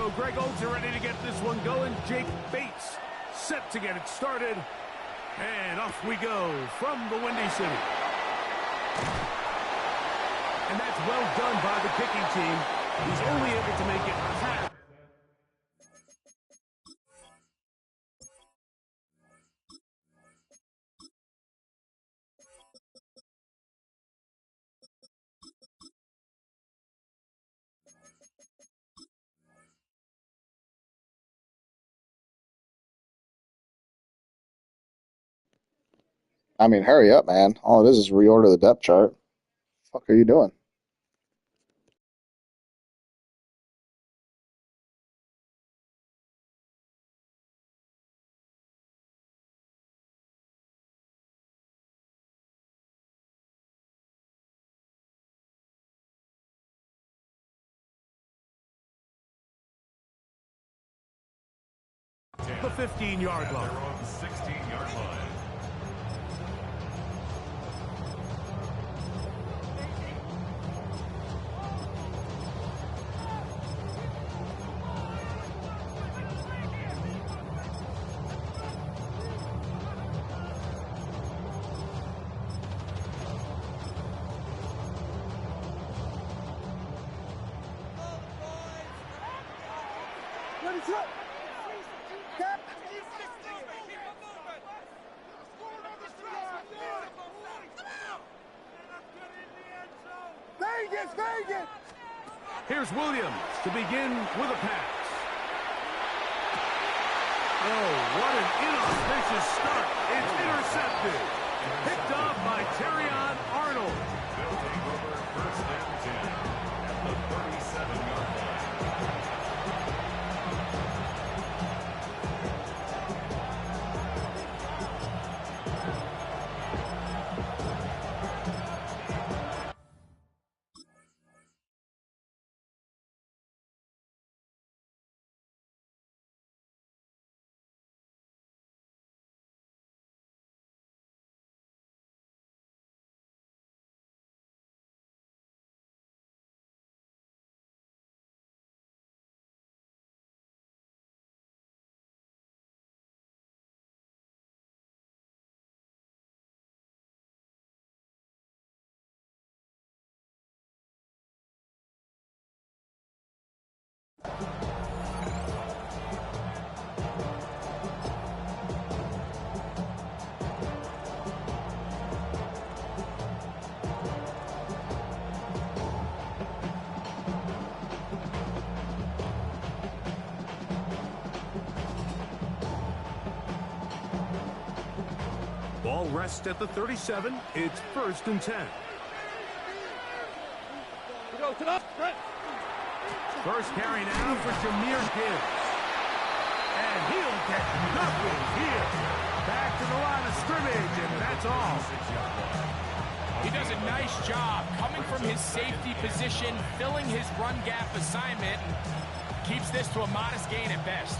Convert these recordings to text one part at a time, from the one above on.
go. Greg Olsen ready to get this one going. Jake Bates set to get it started. And off we go from the Windy City. And that's well done by the kicking team. He's only able to make it half. I mean, hurry up, man. All it is reorder the depth chart. Fuck are you doing? The 15-yard line. They're on the 16-yard line. Here's Williams to begin with a pass. Oh, what an inauspicious start. It's intercepted. Picked off by Terrion Arnold. They'll take over first down 10 at the 37-yard line. Ball rests at the 37. It's 1st and 10. First carry now for Jahmyr Gibbs. And he'll get nothing here. Back to the line of scrimmage, and that's all. He does a nice job coming from his safety position, filling his run gap assignment, and keeps this to a modest gain at best.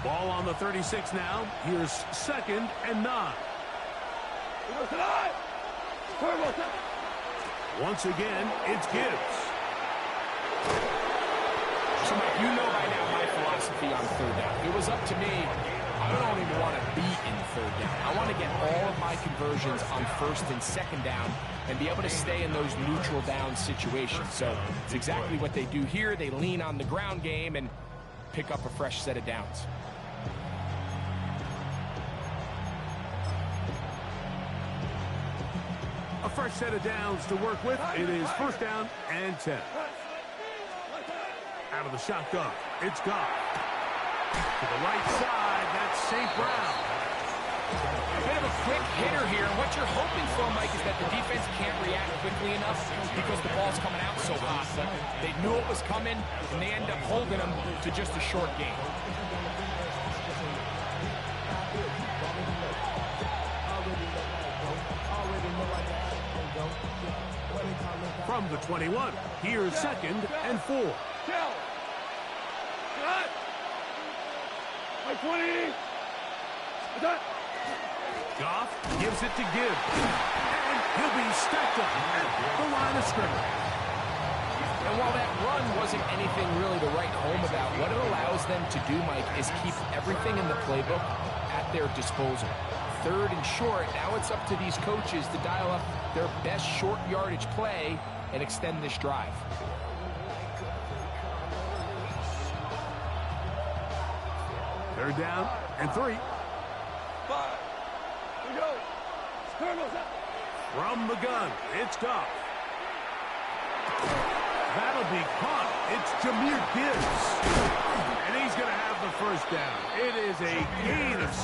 Ball on the 36 now. Here's 2nd and 9. Once again, it's Gibbs. So, Mike, you know by now my philosophy on 3rd down. If it was up to me, I don't even want to be in 3rd down. I want to get all of my conversions on 1st and 2nd down and be able to stay in those neutral down situations. So it's exactly what they do here. They lean on the ground game and pick up a fresh set of downs. A fresh set of downs to work with. It is 1st down and 10. Out of the shotgun, it's Goff. To the right side, that's St. Brown. A bit of a quick hitter here. What you're hoping for, Mike, is that the defense can't react quickly enough because the ball's coming out so hot. But they knew it was coming, and they end up holding them to just a short game. From the 21, here's 2nd and 4. Goff gives it to Gibbs. And he'll be stacked up at the line of scrimmage. And while that run wasn't anything really to write home them to do, Mike, is keep everything in the playbook at their disposal. Third and short, now it's up to these coaches to dial up their best short yardage play and extend this drive. Third down and 3. From the gun, it's Goff. That'll be caught. It's Jameer Gibbs. And he's going to have the first down. It is a gain of 6.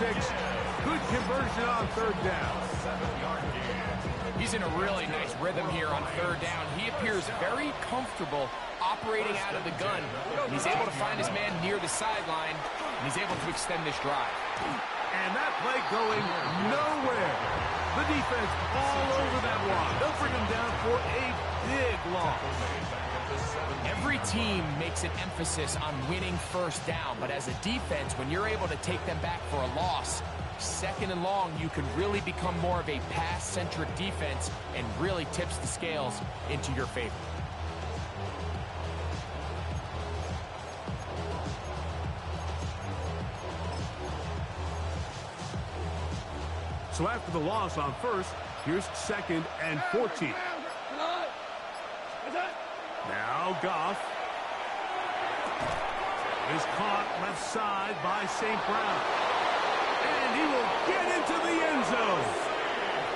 Good conversion on third down. He's in a really nice rhythm here on third down. He appears very comfortable operating out of the gun. And he's able to find his man near the sideline, and he's able to extend this drive. And that play going nowhere. The defense all over that one. They'll bring him down for a big loss. Every team makes an emphasis on winning first down, but as a defense, when you're able to take them back for a loss, second and long, you can really become more of a pass-centric defense and really tips the scales into your favor. So after the loss on first, here's second and 14. Now Goff is caught left side by St. Brown. And he will get into the end zone.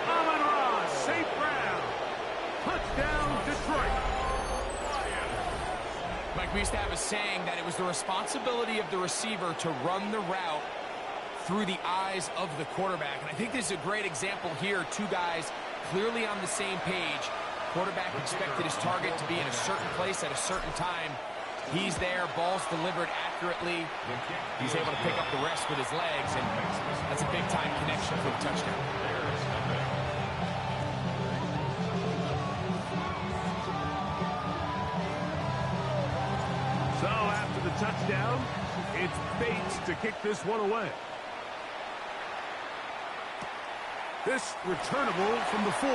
Amon-Ra, St. Brown. Touchdown, Detroit. Mike, we used to have a saying that it was the responsibility of the receiver to run the route through the eyes of the quarterback. And I think this is a great example here. Two guys clearly on the same page. Quarterback expected his target to be in a certain place at a certain time. He's there, ball's delivered accurately. He's able to pick up the rest with his legs, and that's a big-time connection for the touchdown. So after the touchdown, it's Bates to kick this one away. This returnable from the 4.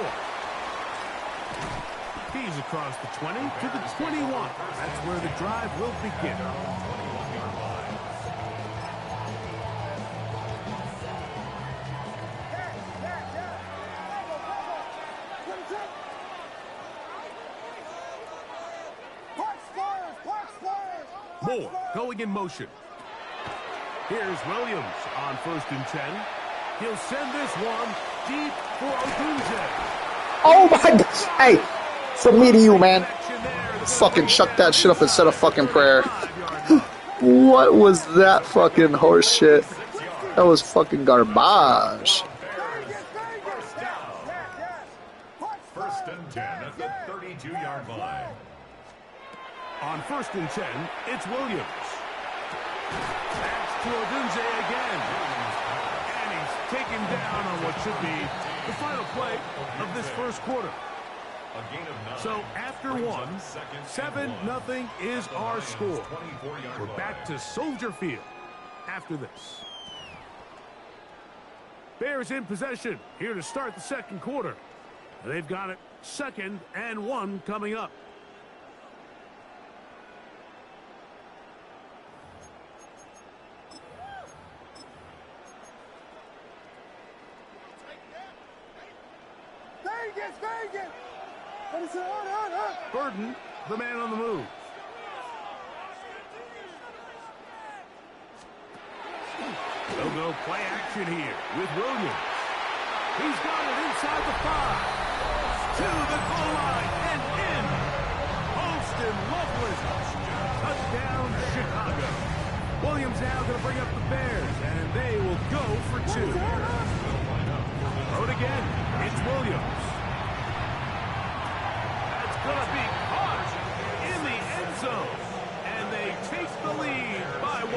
He's across the 20 to the 21. That's where the drive will begin. Moore going in motion. Here's Williams on 1st and 10. He'll send this one deep for Odunze. Oh my gosh. Hey, from me to you, man. Fucking chuck that shit up and said a fucking prayer. What was that fucking horse shit? That was fucking garbage. First and 10 at the 32-yard line. On 1st and 10, it's Williams. That's to Odunze again. And he's taken down on what should be the final play of this first quarter. So after 7-0 is our score. We're back to Soldier Field after this. Bears in possession here to start the second quarter. They've got it 2nd and 1 coming up. Vegas! Burden, the man on the move. They'll go play action here with Williams. He's got it inside the 5. To the goal line and in. Holston Loveless. Touchdown, Chicago. Williams now going to bring up the Bears, and they will go for 2. Throw it again. It's Williams. Going to be caught in the end zone, and they take the lead by 1.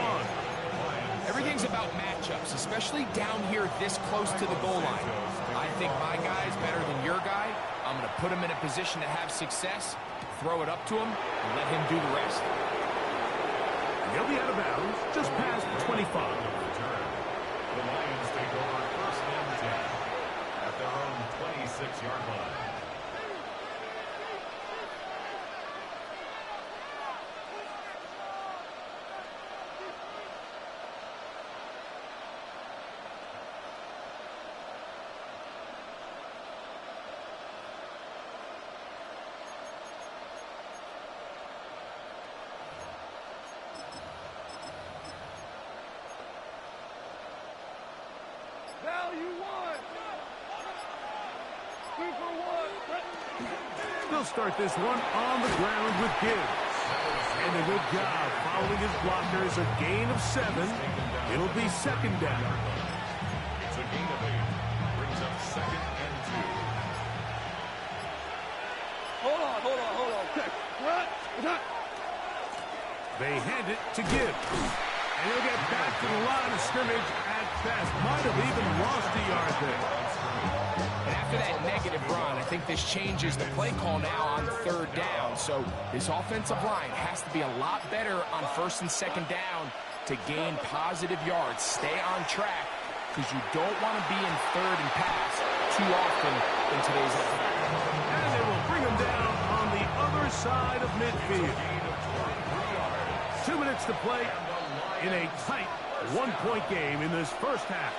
Everything's about matchups, especially down here this close to the goal line. I think my guy's better than your guy. I'm going to put him in a position to have success, throw it up to him, and let him do the rest. He'll be out of bounds just past the 25. The Lions take over 1st and 10 at their own 26-yard line. They'll start this one on the ground with Gibbs. And a good job following his blockers. A gain of 7. It'll be second down. It's a gain of 8. Brings up 2nd and 2. Hold on. Okay. What? They hand it to Gibbs. And he'll get back to the line of scrimmage at best. Might have even lost a yard there. And after that negative run, I think this changes the play call now on 3rd down. So this offensive line has to be a lot better on 1st and 2nd down to gain positive yards. Stay on track because you don't want to be in 3rd and pass too often in today's NFL. And they will bring him down on the other side of midfield. 2 minutes to play in a tight 1-point game in this first half.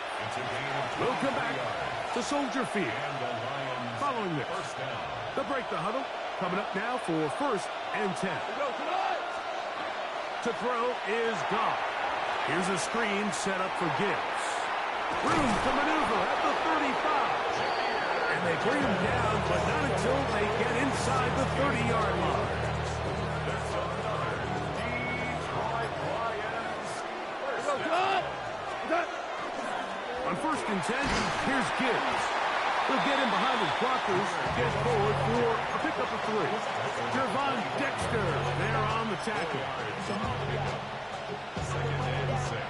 We'll come back to Soldier Field. Following this, they'll break the huddle. Coming up now for 1st and 10. To throw is Goff. Here's a screen set up for Gibbs. Room to maneuver at the 35. And they bring him down, but not until they get inside the 30-yard line. On 1st and 10, here's Gibbs. He'll get him behind his blockers, get forward for a pickup of 3. Jervon Dexter there on the tackle. 2nd and 6.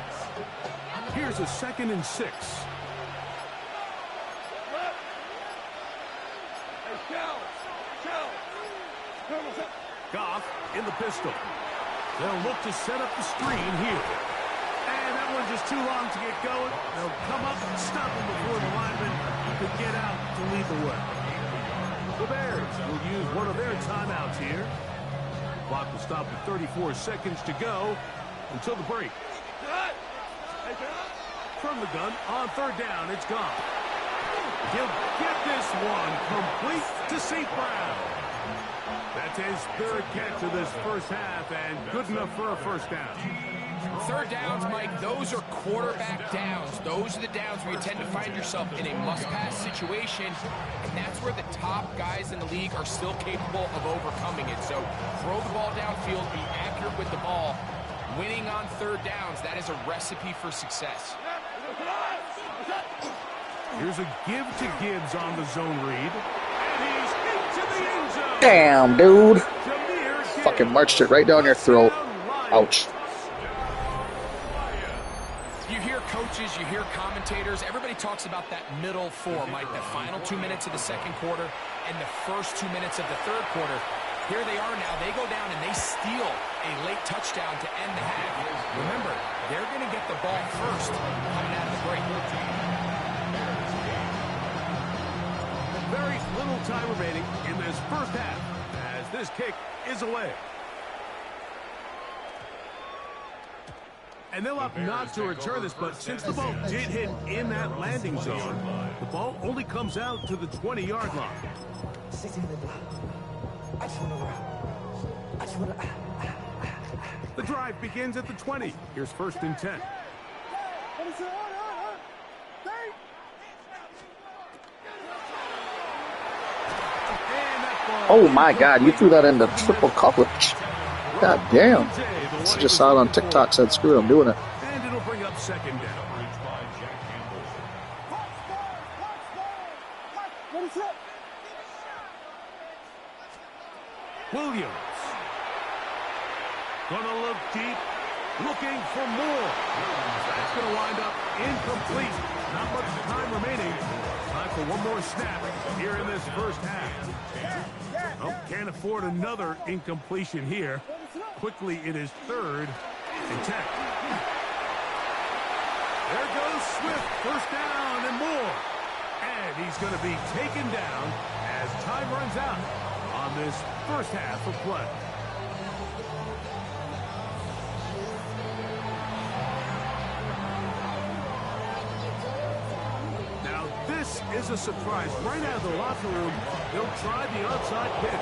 Here's a 2nd and 6. Goff in the pistol. They'll look to set up the screen here. And that one's just too long to get going. They'll come up and stop him before the lineman could get out to lead the way. The Bears will use one of their timeouts here. Clock will stop with 34 seconds to go until the break. From the gun on 3rd down, it's gone. He'll get this one complete to St. Brown. That's his 3rd catch of this first half and good enough for a 1st down. 3rd downs, Mike, those are quarterback downs. Those are the downs where you tend to find yourself in a must-pass situation, and that's where the top guys in the league are still capable of overcoming it. So throw the ball downfield, be accurate with the ball. Winning on 3rd downs, that is a recipe for success. Here's a give to Gibbs on the zone read. And he's into the end zone. Damn, dude. Jahmyr Gibbs. Fucking marched it right down your throat. Ouch. You hear coaches, you hear commentators, everybody talks about that middle 4, Mike, the final 2 minutes of the 2nd quarter and the first 2 minutes of the 3rd quarter. Here they are now. They go down and they steal a late touchdown to end the half. Remember, they're going to get the ball first coming out of the break. Very little time remaining in this first half as this kick is away. And they'll opt not to return this, but since the ball did hit in that landing zone, the ball only comes out to the 20-yard line. The drive begins at the 20. Here's 1st and 10. Oh my God, you threw that into triple coverage. God damn. I just saw it on TikTok, said screw it, I'm doing it. And it'll bring up 2nd down. Williams. Gonna look deep, looking for more. That's gonna wind up incomplete. Not much time remaining. Time for one more snap here in this first half. Oh, can't afford another incompletion here. Quickly, it is 3rd and 10. There goes Swift, 1st down and more. And he's going to be taken down as time runs out on this first half of play. Now, this is a surprise. Right out of the locker room, they'll try the onside kick.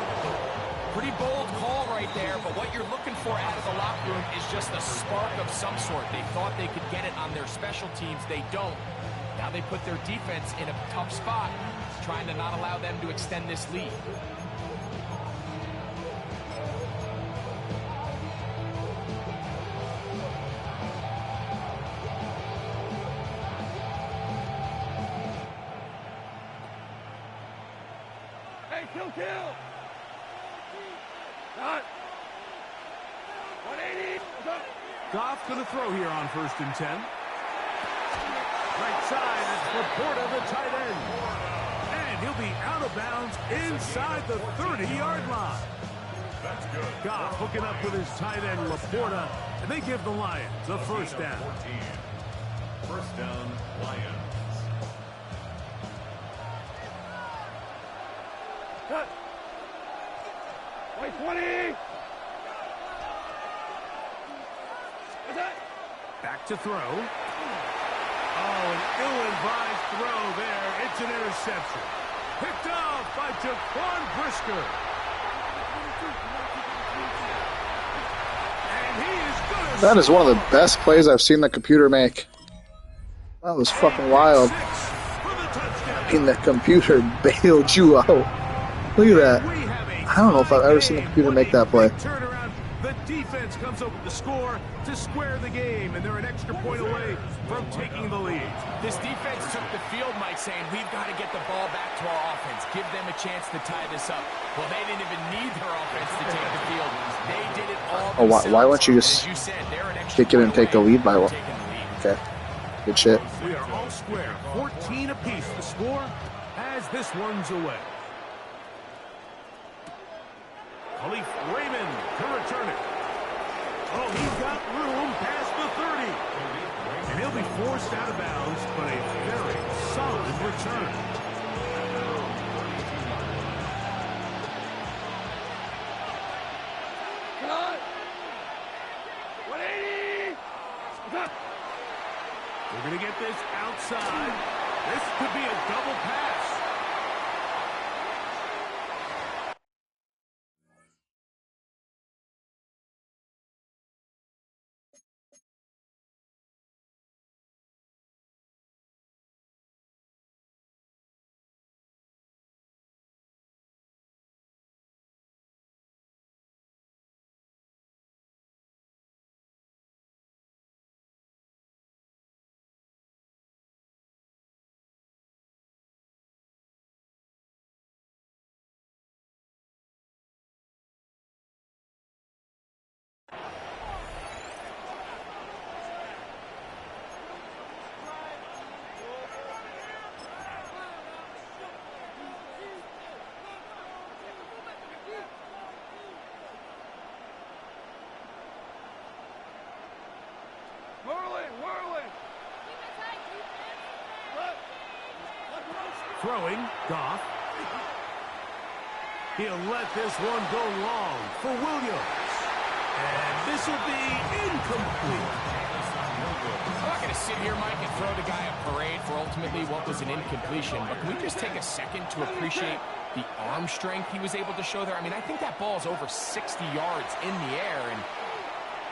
Pretty bold call right there, but what you're looking for out of the locker room is just a spark of some sort. They thought they could get it on their special teams. They don't. Now they put their defense in a tough spot, trying to not allow them to extend this lead. Hey, kill! Got 180. Goff going to throw here on 1st and 10. Right side, it's Laporta, the tight end. And he'll be out of bounds inside the 30-yard line. That's good. Goff hooking up with his tight end, Laporta, and they give the Lions a first down. 14. First down, Lions. Cut. Wait, 20. What's that? Back to throw. Oh, an ill-advised throw there. It's an interception. Picked off by Jaquan Brisker. And he is going to... That is one of the best plays I've seen the computer make. That was fucking wild. I mean, the computer bailed you out. Look at that. I don't know if I've ever seen the computer make that play. The defense comes up with the score to square the game, and they're an extra point away from taking the lead. This defense took the field, Mike, saying we've got to get the ball back to our offense, give them a chance to tie this up. Well, they didn't even need their offense to take the field. They did it all themselves. Oh, why won't you just kick it and take the lead by one? Okay, good shit. We are all square, 14 apiece. The score as this one's away. Khalif Raymond to return it. Oh, he's got room past the 30. And he'll be forced out of bounds, but a very solid return. Come on. 180. Cut. We're going to get this outside. This could be a double pass. Whirling. Throwing, Goff. He'll let this one go long for Williams. And this will be incomplete. I'm not going to sit here, Mike, and throw the guy a parade for ultimately what was an incompletion, but can we just take a second to appreciate the arm strength he was able to show there? I mean, I think that ball is over 60 yards in the air, and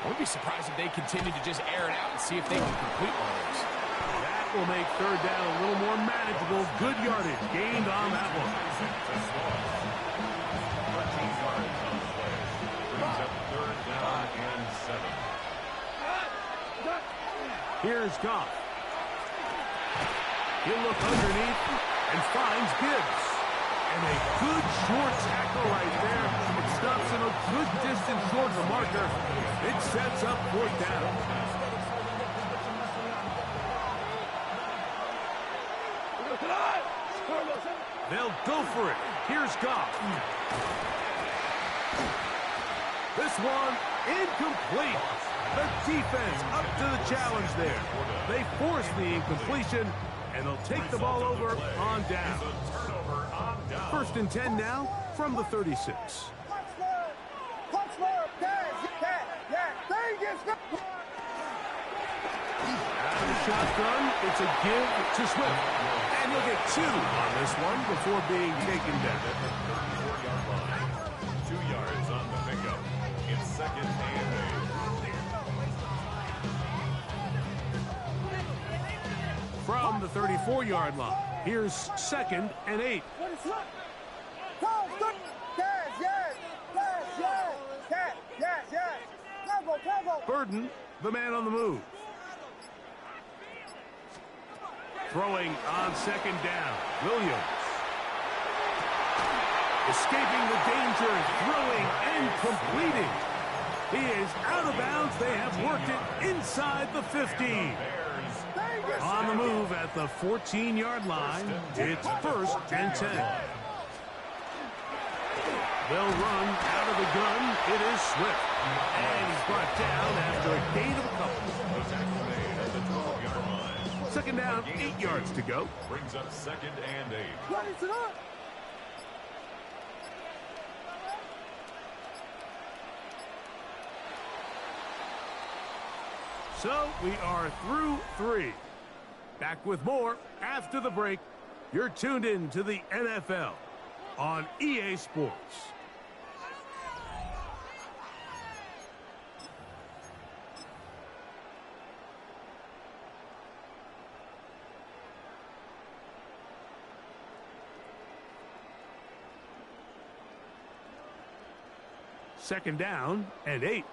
I would be surprised if they continue to just air it out and see if they can complete one of those. That will make third down a little more manageable. Good yardage gained on that one. 13 yards on the play. Brings up third down and 7. Here's Goff. He'll look underneath and finds Gibbs. And a good short tackle right there. It stops him a good distance short of the marker. It sets up fourth down. They'll go for it. Here's Goff. This one incomplete. The defense up to the challenge there. They force the incompletion, and they'll take the ball over on down. First and 10 now from the 36. Out of the shotgun, it's a give to Swift. And he'll get 2 on this one before being taken down. 34-yard line. 2 yards on the pickup. It's second and 8. from the 34-yard line. Here's 2nd and 8. Burden, the man on the move. Throwing on 2nd down. Williams. Escaping the danger, throwing and completing. He is out of bounds. They have worked it inside the 15. On the move at the 14-yard line. It's 1st and 10. They'll run out of the gun. It is Swift. And he's brought down after a gain of a couple. 2nd down, 8 yards to go. Brings up 2nd and 8. So we are through 3. Back with more after the break. You're tuned in to the NFL on EA Sports. Second down and 8.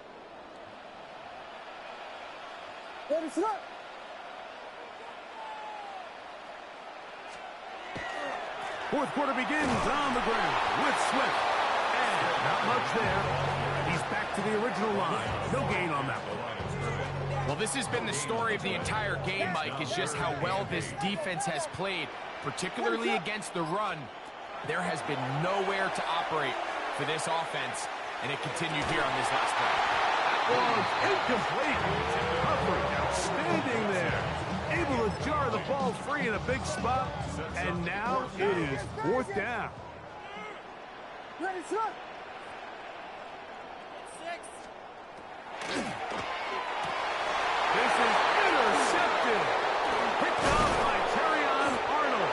Fourth quarter begins on the ground with Swift. And not much there. He's back to the original line. No gain on that one. Well, this has been the story of the entire game, Mike, is just how well this defense has played, particularly against the run. There has been nowhere to operate for this offense, and it continued here on this last play. Was incomplete. Coverage outstanding there. Able to jar the ball free in a big spot. And now it is 4th down. This is intercepted. Picked off by Terrion Arnold.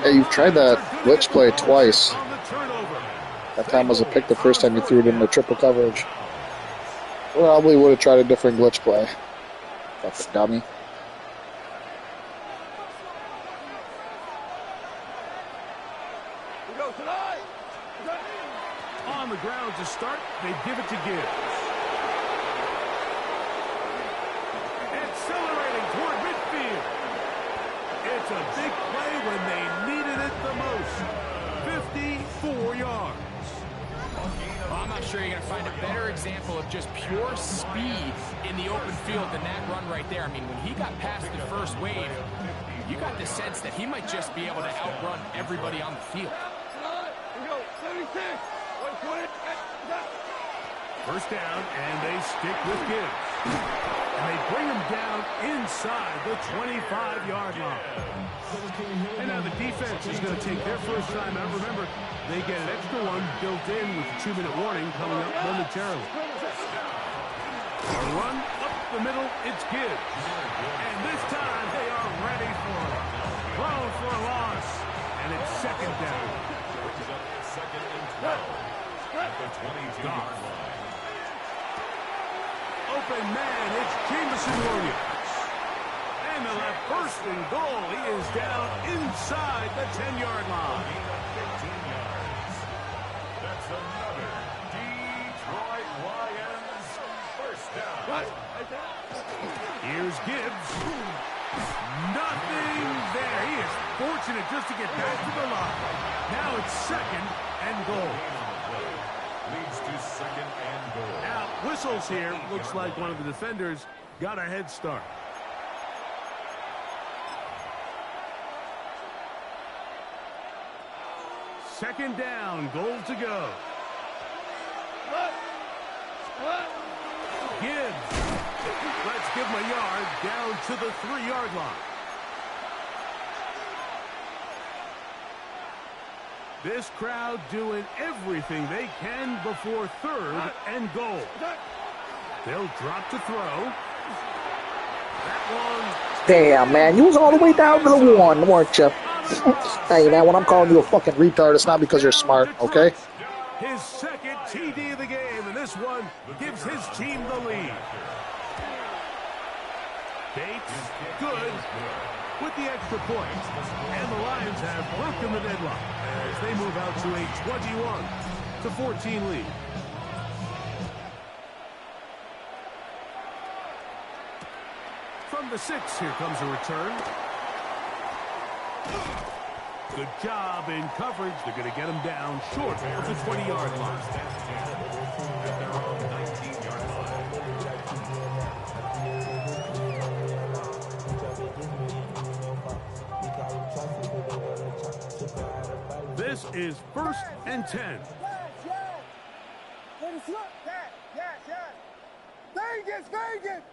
Hey, you've tried that glitch play twice. That time was a pick the first time you threw it in the triple coverage. Probably would have tried a different glitch play. Fucking dummy. On the ground to start, they give it to Gibbs. Accelerating toward midfield. It's a big play when they needed it the most. 54 yards. Well, I'm not sure you're going to find a better example of just pure speed in the open field than that run right there. I mean, when he got past the first wave, you got the sense that he might just be able to outrun everybody on the field. First down, and they stick with Gibbs. And they bring him down inside the 25-yard line. And now the defense is going to take their first time out. Remember, they get an extra one built in with the 2-minute warning coming up momentarily. A run up the middle, it's Gibbs. And this time they are ready for it. Thrown for a loss, and it's 2nd down. Brings up 2nd and 12 at the 22-yard line. Open man, it's Jameson Williams. And they'll have 1st and goal. He is down inside the 10-yard line. 15 yards. That's another Detroit Lions 1st down. Here's Gibbs. Nothing there. He is fortunate just to get back to the line. Now it's 2nd and goal. Leads to 2nd and goal. Now, whistles here. Looks like one of the defenders got a head start. Second down, goal to go. Gibbs. Let's give him a yard down to the 3-yard line. This crowd doing everything they can before 3rd and goal. They'll drop to throw. That one. Damn, man. You was all the way down to the 1, weren't you? Hey, man, when I'm calling you a fucking retard, it's not because you're smart, okay? His 2nd TD of the game, and this one gives his team the lead. Bates, good, with the extra point. And the Lions have broken the deadlock as they move out to a 21-14 lead. From the 6, here comes a return. Good job in coverage. They're going to get him down short of the 20-yard line. At their own 19-yard line. This is 1st and 10. Vegas, Vegas!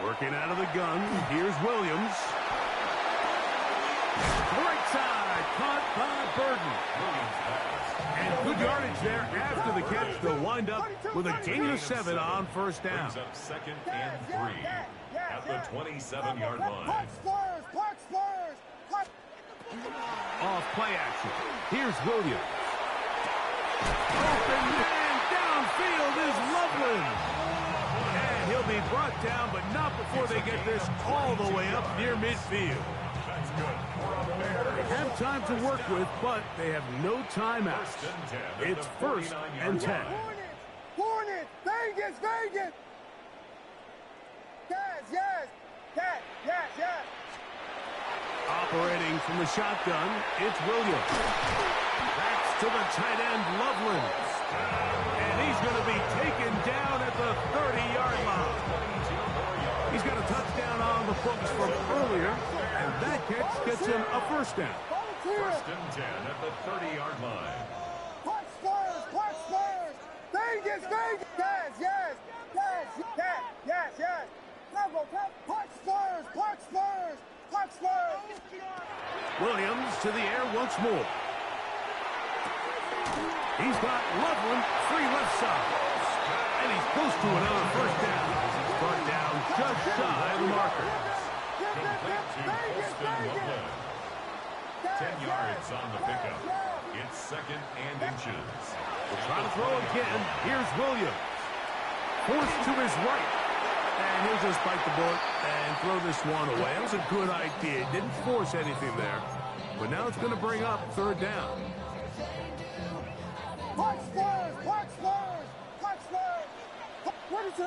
Working out of the gun. Here's Williams. Right side, caught by Burton. And good yardage there after the catch. They'll wind up with a gain of 7 on 1st down. Brings up 2nd and 3 at the 27-yard line. Off play action. Here's Williams. Open man downfield is Loveland. And he'll be brought down, but not before they get this all the way up near midfield. That's good for a They have time to work with, but they have no timeouts. It's 1st and 10. Hornet! Vegas, Vegas! Yes! Operating from the shotgun, it's Williams. Backs to the tight end, Loveland. And he's going to be taken down at the 30-yard line. He's got a touchdown on the books from earlier, and that catch gets him a 1st down. 1st and 10 at the 30-yard line. Punch Spurs! Vegas! Yes! Punch Spurs! Williams to the air once more. He's got Loveland free left side. And he's close to another 1st down. Brought down just shy of the marker. Complete to Austin Loveland. 10 yards on the pickup. It's 2nd and inches. We'll try to throw again. Here's Williams. Forced to his right. And he'll just bite the bullet and throw this one away. That was a good idea. Didn't force anything there. But now it's going to bring up 3rd down. Punch Spurs! What is it?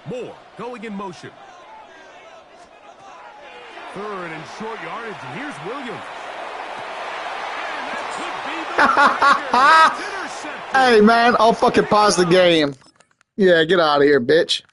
Moore going in motion. 3rd and short yardage, and here's Williams. And that could be the interception. Hey, man, I'll fucking pause the game. Yeah, get out of here, bitch.